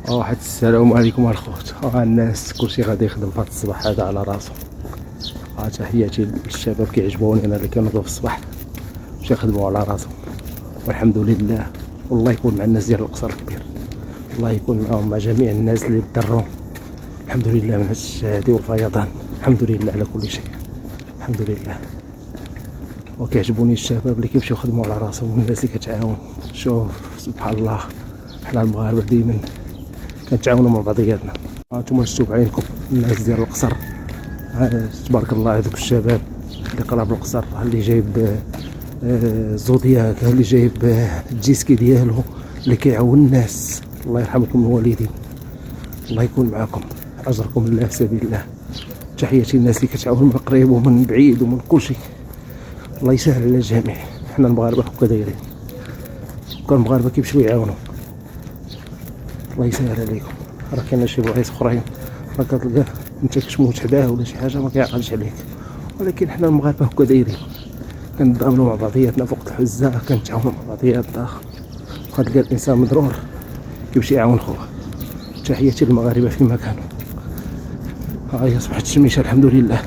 واحد السلام عليكم الخوت. الناس كلشي غادي يخدم في هذا الصباح هذا على راسو. تحياتي للشباب كيعجبوني انا اللي كينوضوا في الصباح باش يخدموا على راسهم، والحمد لله. والله يكون مع الناس ديال القصر الكبير، الله يكون معهم مع جميع الناس اللي ضروا. الحمد لله من هذا الشهادي والفيضان، الحمد لله على كل شيء، الحمد لله. وكيعجبوني الشباب اللي كيمشيو يخدموا على راسهم والناس اللي كتعاون. شوف سبحان الله، حنا المغاربه ديما كنتعاونوا مع بعضياتنا. هانتوما شفتوا بعينكم الناس ديال القصر، تبارك الله. هذوك الشباب اللي قراب القصر، اللي جايب زودياك، اللي جايب الجيسكي ديالو، اللي كيعاون الناس. الله يرحمكم الوالدين، الله يكون معكم، اجركم الله في سبيل الله. تحياتي للناس اللي كتعاون من قريب ومن بعيد ومن كل شيء. الله يسهل على الجميع. حنا المغاربه هكا دايرين، هكا المغاربه كيمشيو يعاونوا. الله يسهل عليكم. راه كاين شي بلايص اخرين راه كتلقاه انت كتموت حداه ولا شي حاجه ما كيعقلش عليك، ولكن حنا المغاربه هكا دايرين، كنتضامنوا مع بعضياتنا فوق الحزه، كنتعاونوا مع بعضياتنا. تلقى الانسان مضرور كيمشي يعاون خوه. تحياتي للمغاربه فيما كانوا. هي صبحت الشميشه الحمد لله.